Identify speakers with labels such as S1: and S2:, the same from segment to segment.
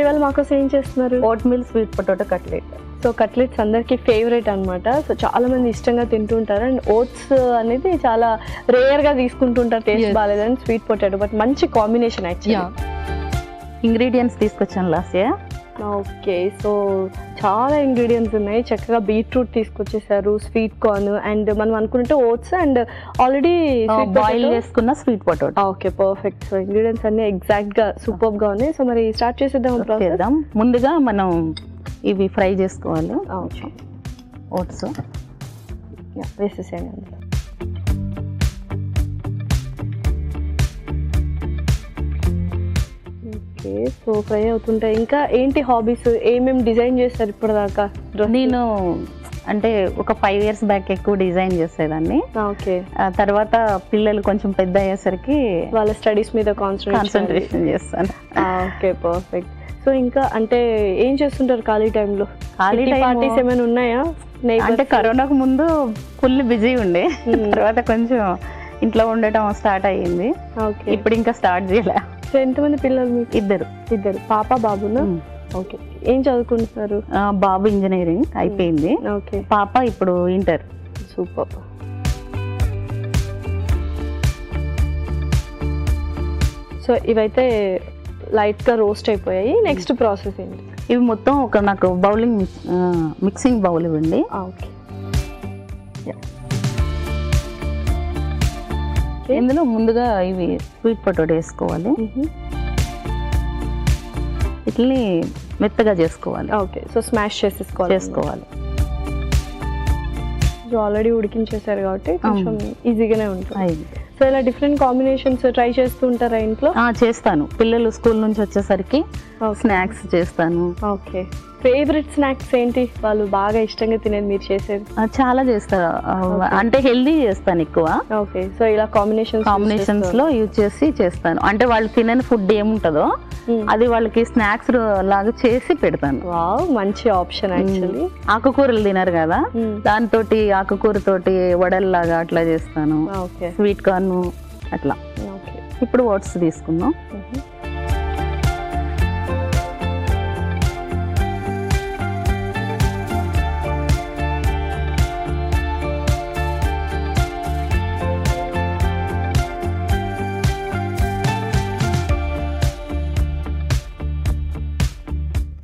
S1: ఇవాళ మాకోసం ఏం చేస్తున్నారు?
S2: Oatmeal sweet potato cutlet.
S1: So cutlets అందరికీ ఫేవరెట్ అనమాట. సో చాలా మంది ఇష్టంగా తింటుంటారు. అండ్ ఓట్స్ అనేది చాలా రేర్గా తీసుకుంటుంటారు టేస్ట్ బాగాలేదని స్వీట్ పొటాటో, బట్ మంచి కాంబినేషన్ యాక్చువల్లీ.
S2: ఇంగ్రీడియంట్స్ తీసుకొచ్చాను లాస్ట్ ఇయర్.
S1: ఓకే, సో చాలా ఇంగ్రీడియంట్స్ ఉన్నాయి. చక్కగా బీట్రూట్ తీసుకొచ్చేసారు, స్వీట్ కార్న్, అండ్ మనం అనుకుంటే ఓట్స్ అండ్ ఆల్రెడీ
S2: బాయిల్ చేసుకున్న sweet potato.
S1: Okay, perfect. So ingredients అన్ని ఎగ్జాక్ట్ గా సూపర్ గా ఉన్నాయి. సో మరి స్టార్ట్ చేసేద్దాం.
S2: ముందుగా మనం ఇవి ఫ్రై చేసుకోవాలి. ఓట్స్
S1: వేసేసేయండి. ఓకే, సో ఫ్రై అవుతుంటాయి. ఇంకా ఏంటి హాబీస్, ఏమేమి డిజైన్ చేస్తారు ఇప్పటిదాకా?
S2: నేను అంటే ఒక 5 years బ్యాక్ ఎక్కువ డిజైన్ చేసేదాన్ని.
S1: ఓకే,
S2: తర్వాత పిల్లలు కొంచెం పెద్ద అయ్యేసరికి
S1: వాళ్ళ స్టడీస్ మీద కాన్సన్ట్రేషన్
S2: చేస్తాను.
S1: Okay, perfect. సో ఇంకా అంటే ఏం చేస్తుంటారు ఖాళీ టైంలో?
S2: ఖాళీ
S1: పార్టీస్ ఏమైనా ఉన్నాయా?
S2: అంటే కరోనాకు ముందు ఫుల్ బిజీ ఉండే, తర్వాత కొంచెం ఇంట్లో ఉండటం స్టార్ట్ అయ్యింది.
S1: ఓకే,
S2: ఇప్పుడు ఇంకా స్టార్ట్ చేయలే.
S1: సో ఎంతమంది పిల్లలు మీకు?
S2: ఇద్దరు
S1: పాప బాబునా? ఓకే, ఏం చదువుకుంటున్నారు?
S2: బాబు ఇంజనీరింగ్ అయిపోయింది.
S1: ఓకే,
S2: పాప ఇప్పుడు ఇంటర్.
S1: సూపర్. సో ఇవైతే లైట్ గా రోస్ట్ అయిపోయాయి. నెక్స్ట్ ప్రాసెస్ ఏంటి?
S2: ఇవి మొత్తం ఒక నాకు బౌలింగ్ మిక్సింగ్ బౌల్ ఇవ్వండి.
S1: ఓకే,
S2: ఇందులో ముందుగా ఇవి స్వీట్ పొటాటో వేసుకోవాలి. ఇట్లని మెత్తగా చేసుకోవాలి.
S1: ఓకే, సో స్మాష్ చేసుకోవాలి. సో ఆల్రెడీ ఉడికించేసారు కాబట్టి కొంచెం ఈజీగానే ఉంటుంది. సో ఇలా డిఫరెంట్ కాంబినేషన్స్ ట్రై చేస్తూ ఉంటారా ఇంట్లో?
S2: చేస్తాను. పిల్లలు స్కూల్ నుంచి వచ్చేసరికి స్నాక్స్ చేస్తాను.
S1: ఓకే, ఫేవరెట్ స్నాక్స్ ఏంటి వాళ్ళు బాగా ఇష్టంగా తినేది మీరు చేసేది?
S2: చాలా చేస్తా, అంటే హెల్దీ చేస్తాను ఎక్కువ.
S1: ఓకే, సో ఇలా కాంబినేషన్స్
S2: లో యూజ్ చేసి చేస్తాను. అంటే వాళ్ళు తినని ఫుడ్ ఏముంటుందో అది వాళ్ళకి స్నాక్స్ లాగా చేసి పెడతాను.
S1: వావ్, మంచి ఆప్షన్ యాక్చువల్లీ.
S2: ఆకుకూరలు తినరు కదా, దాంతో ఆకుకూరతోటి వడల్లాగా అట్లా చేస్తాను. స్వీట్ కార్న్ అట్లా. ఇప్పుడు ఓట్స్ తీసుకుందాం.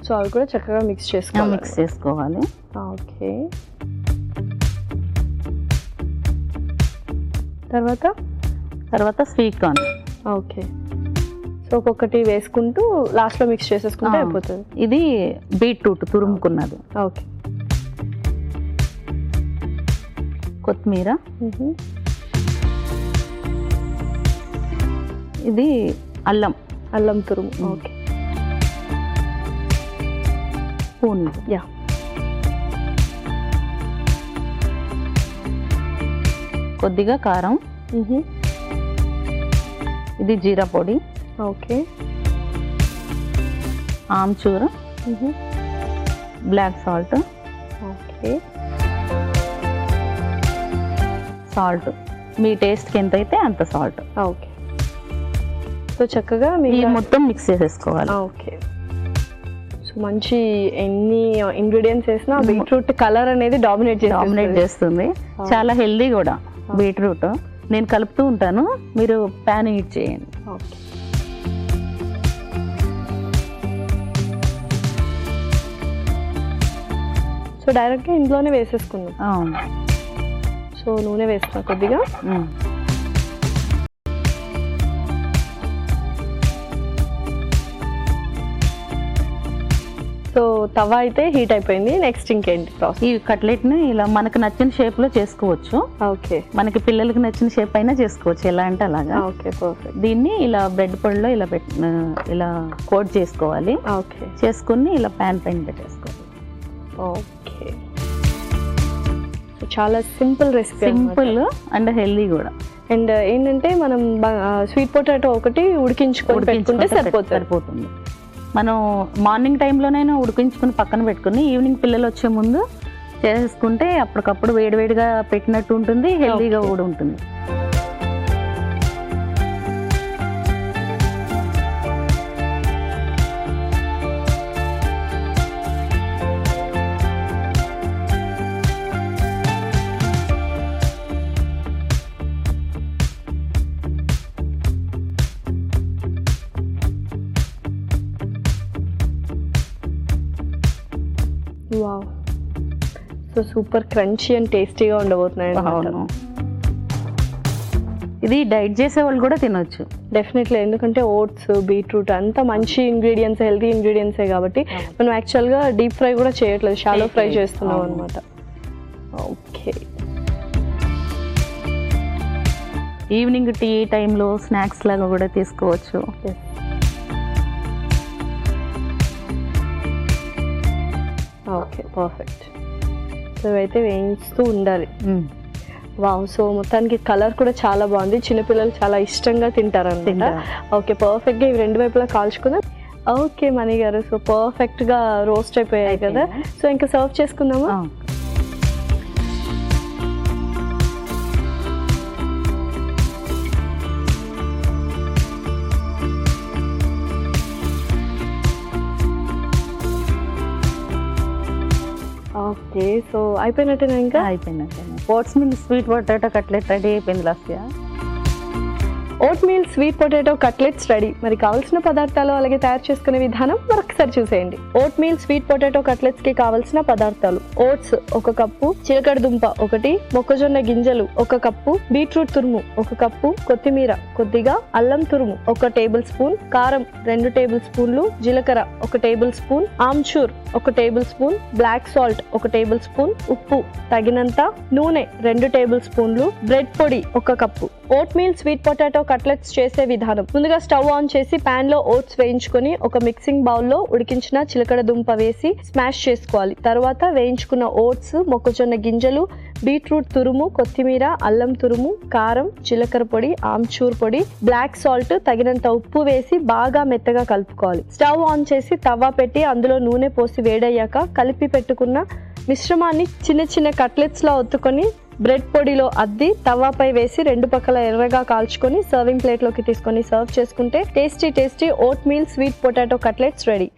S1: సో అవి కూడా చక్కగా మిక్స్
S2: చేసుకోవాలి.
S1: ఓకే, తర్వాత
S2: స్వీట్ కార్న్.
S1: ఓకే, సో ఒక్కొక్కటి వేసుకుంటూ లాస్ట్లో మిక్స్ చేసేసుకుంటే అయిపోతుంది.
S2: ఇది బీట్రూట్ తురుముకున్నది.
S1: ఓకే,
S2: కొత్తిమీర, ఇది అల్లం
S1: తురుము. Okay,
S2: spoon. కొద్దిగా కారం, ఇది జీరా పొడి.
S1: ఓకే,
S2: ఆమ్చూర్, బ్లాక్ సాల్ట్.
S1: ఓకే,
S2: సాల్ట్ మీ టేస్ట్కి ఎంత అయితే అంత సాల్ట్.
S1: ఓకే, సో చక్కగా
S2: మొత్తం మిక్స్ చేసేసుకోవాలి.
S1: ఓకే, సో మంచి ఎన్ని ఇంగ్రీడియంట్స్ వేసినా బీట్రూట్ కలర్ అనేది డామినేట్
S2: చేస్తుంది. చాలా హెల్దీ కూడా బీట్రూట్. నేను కలుపుతూ ఉంటాను, మీరు ప్యాన్ హీట్ చేయండి.
S1: ఓకే, సో డైరెక్ట్గా ఇంట్లోనే వేసేసుకుందాం. సో నూనె వేస్తున్నా కొద్దిగా. సో తవా అయితే హీట్ అయిపోయింది. నెక్స్ట్ ఇంకేంటి ప్రాసెస్?
S2: ఈ కట్లెట్ ని ఇలా మనకు నచ్చిన షేప్ లో చేసుకోవచ్చు.
S1: ఓకే,
S2: మనకి పిల్లలకి నచ్చిన షేప్ అయినా చేసుకోవచ్చు, ఎలా అంటే అలాగా.
S1: Okay, perfect.
S2: దీన్ని ఇలా బ్రెడ్ పొడిలో ఇలా కోట్ చేసుకోవాలి.
S1: ఓకే,
S2: చేసుకుని ఇలా ప్యాన్ పైన పెట్టేసుకోవాలి.
S1: ఓకే, చాలా simple recipe,
S2: simple and healthy కూడా.
S1: అండ్ ఏంటంటే మనం స్వీట్ పొటాటో ఒకటి ఉడికించుకొని పెట్టుకుంటే సరిపోతుంది.
S2: మనం మార్నింగ్ టైంలోనైనా ఉడికించుకుని పక్కన పెట్టుకుని ఈవినింగ్ పిల్లలు వచ్చే ముందు చేసుకుంటే అప్పటికప్పుడు వేడివేడిగా పెట్టినట్టు ఉంటుంది, హెల్దీగా కూడా ఉంటుంది.
S1: Wow, so super crunchy and టేస్టీగా ఉండబోతున్నాయి అన్నమాట.
S2: అవును, ఇది డైట్ చేసే వాళ్ళు కూడా తినొచ్చు
S1: డెఫినెట్లీ, ఎందుకంటే ఓట్స్, బీట్రూట్ అంతా మంచి ఇంగ్రీడియంట్స్, హెల్తీ ఇంగ్రీడియంట్సే కాబట్టి మనం యాక్చువల్గా డీప్ ఫ్రై కూడా చేయట్లేదు, షాలో ఫ్రై చేస్తున్నాం అనమాట. ఓకే,
S2: ఈవినింగ్ టీ టైంలో స్నాక్స్ లాగా కూడా తీసుకోవచ్చు.
S1: Okay, perfect. సో ఇవైతే వేయిస్తూ ఉండాలి. వావ్, సో మొత్తానికి కలర్ కూడా చాలా బాగుంది, చిన్నపిల్లలు చాలా ఇష్టంగా తింటారన్నమాట. ఓకే, పర్ఫెక్ట్గా ఇవి రెండు వైపులా కాల్చుకుందాం. ఓకే మణి గారు, సో పర్ఫెక్ట్గా రోస్ట్ అయిపోయాయి కదా, సో ఇంకా సర్వ్ చేసుకుందామా? ఓకే, సో అయిపోయినట్టేనా? ఇంకా
S2: అయిపోయినట్టే. Oatmeal sweet potato cutlet ready అయిపోయింది లాస్ట్గా.
S1: Oatmeal sweet potato cutlets ready. మరి కావాల్సిన పదార్థాలు అలాగే తయారు చేసుకునే విధానం మరొకసారి చూసేయండి. ఓట్మీల్ స్వీట్ పొటాటో కట్లెట్స్ కి కావాల్సిన పదార్థాలు: ఓట్స్ 1 కప్పు, చిలకడ దుంప 1, మొక్కజొన్న గింజలు 1 కప్పు, బీట్రూట్ తురుము 1 కప్పు, కొత్తిమీర కొద్దిగా, అల్లం తురుము 1 టేబుల్ స్పూన్, కారం 2 టేబుల్ స్పూన్లు, జీలకర్ర 1 table spoon, amchur 1 table spoon, black salt 1 table spoon, ఉప్పు తగినంత, నూనె 2 టేబుల్ స్పూన్లు, బ్రెడ్ పొడి 1 cup. Oatmeal sweet potato cutlets చేసే విధానం: ముందుగా స్టవ్ ఆన్ చేసి పాన్ లో ఓట్స్ వేయించుకొని ఒక మిక్సింగ్ బౌల్లో ఉడికించిన చిలకడ దుంప వేసి స్మాష్ చేసుకోవాలి. తర్వాత వేయించుకున్న ఓట్స్, మొక్కజొన్న గింజలు, బీట్రూట్ తురుము, కొత్తిమీర, అల్లం తురుము, కారం, జీలకర్ర పొడి, ఆమ్చూర్ పొడి, బ్లాక్ సాల్ట్, తగినంత ఉప్పు వేసి బాగా మెత్తగా కలుపుకోవాలి. స్టవ్ ఆన్ చేసి తవ్వ పెట్టి అందులో నూనె పోసి వేడయ్యాక కలిపి పెట్టుకున్న మిశ్రమాన్ని చిన్న చిన్న కట్లెట్స్ లా ఒత్తుకొని బ్రెడ్ పొడిలో అద్ది తవ్వాపై వేసి 2 పక్కల ఎర్రగా కాల్చుకొని సర్వింగ్ ప్లేట్లోకి తీసుకొని సర్వ్ చేసుకుంటే tasty oatmeal sweet potato cutlets ready.